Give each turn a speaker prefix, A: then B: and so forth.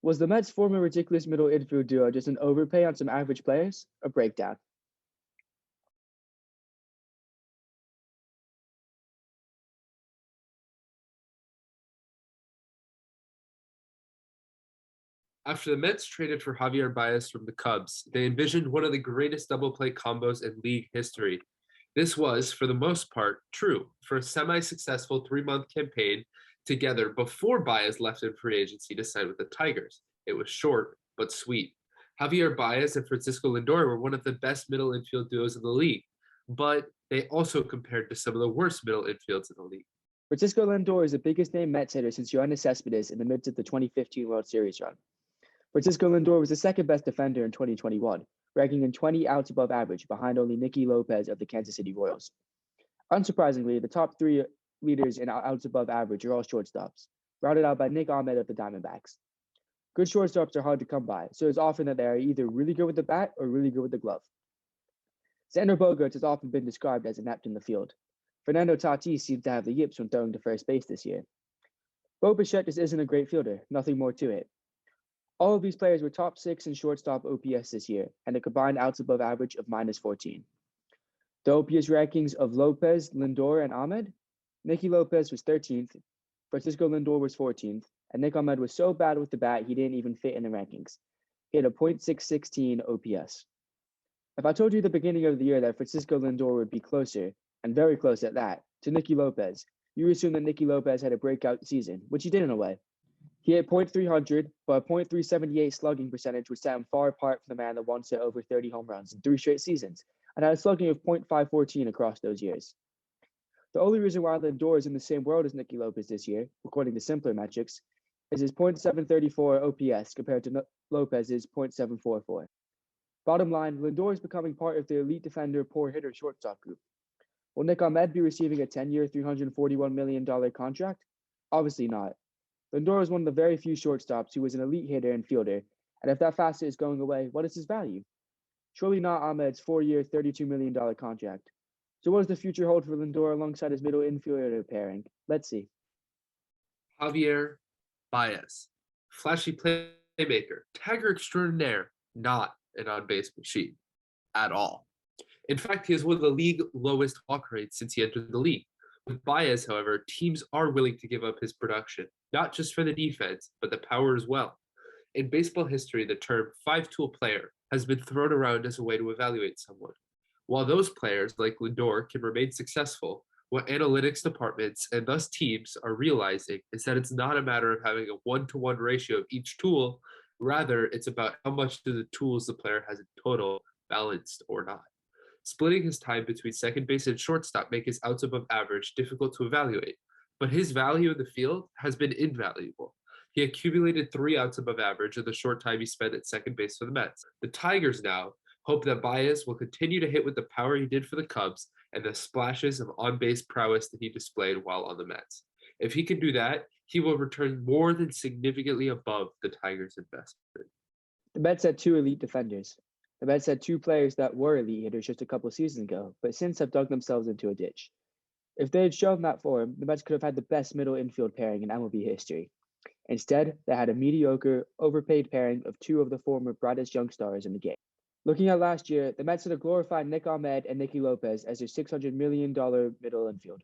A: Was the Mets' former ridiculous middle infield duo just an overpay on some average players? A breakdown.
B: After the Mets traded for Javier Baez from the Cubs, they envisioned one of the greatest double play combos in league history. This was, for the most part, true for a semi successful 3 month campaign together before Baez left in free agency to sign with the Tigers. It was short, but sweet. Javier Baez and Francisco Lindor were one of the best middle infield duos in the league, but they also compared to some of the worst middle infields in the league.
A: Francisco Lindor is the biggest name Mets hitter since Yoenis Cespedes in the midst of the 2015 World Series run. Francisco Lindor was the second best defender in 2021, ranking in 20 outs above average behind only Nicky Lopez of the Kansas City Royals. Unsurprisingly, the top three leaders in outs above average are all shortstops, rounded out by Nick Ahmed of the Diamondbacks. Good shortstops are hard to come by, so it's often that they are either really good with the bat or really good with the glove. Xander Bogaerts has often been described as inept in the field. Fernando Tatis seems to have the yips when throwing to first base this year. Bo Bichette just isn't a great fielder, nothing more to it. All of these players were top 6 in shortstop OPS this year, and a combined outs above average of -14. The OPS rankings of Lopez, Lindor, and Ahmed: Nicky Lopez was 13th, Francisco Lindor was 14th, and Nick Ahmed was so bad with the bat he didn't even fit in the rankings. He had a .616 OPS. If I told you at the beginning of the year that Francisco Lindor would be closer, and very close at that, to Nicky Lopez, you assume that Nicky Lopez had a breakout season, which he did in a way. He hit .300, but a .378 slugging percentage would set him far apart from the man that once hit over 30 home runs in 3 straight seasons, and had a slugging of .514 across those years. The only reason why Lindor is in the same world as Nicky Lopez this year, according to simpler metrics, is his .734 OPS compared to Lopez's .744. Bottom line, Lindor is becoming part of the elite defender, poor hitter shortstop group. Will Nick Ahmed be receiving a 10-year, $341 million contract? Obviously not. Lindor is one of the very few shortstops who was an elite hitter and fielder, and if that facet is going away, what is his value? Surely not Ahmed's 4-year, $32 million contract. So what does the future hold for Lindor alongside his middle infielder pairing? Let's see.
B: Javier Baez, flashy playmaker, tagger extraordinaire, not an on-base machine at all. In fact, he has one of the league lowest walk rates since he entered the league. With Baez, however, teams are willing to give up his production, not just for the defense, but the power as well. In baseball history, the term five-tool player has been thrown around as a way to evaluate someone. While those players, like Lindor, can remain successful, what analytics departments and thus teams are realizing is that it's not a matter of having a one-to-one ratio of each tool. Rather, it's about how much do the tools the player has in total balanced or not. Splitting his time between second base and shortstop make his outs above average difficult to evaluate, but his value in the field has been invaluable. He accumulated 3 outs above average in the short time he spent at second base for the Mets. The Tigers now hope that Baez will continue to hit with the power he did for the Cubs and the splashes of on-base prowess that he displayed while on the Mets. If he can do that, he will return more than significantly above the Tigers' investment.
A: The Mets had 2 elite defenders. The Mets had 2 players that were elite hitters just a couple of seasons ago, but since have dug themselves into a ditch. If they had shown that form, the Mets could have had the best middle infield pairing in MLB history. Instead, they had a mediocre, overpaid pairing of 2 of the former brightest young stars in the game. Looking at last year, the Mets had a glorified Nick Ahmed and Nicky Lopez as their $600 million middle infield.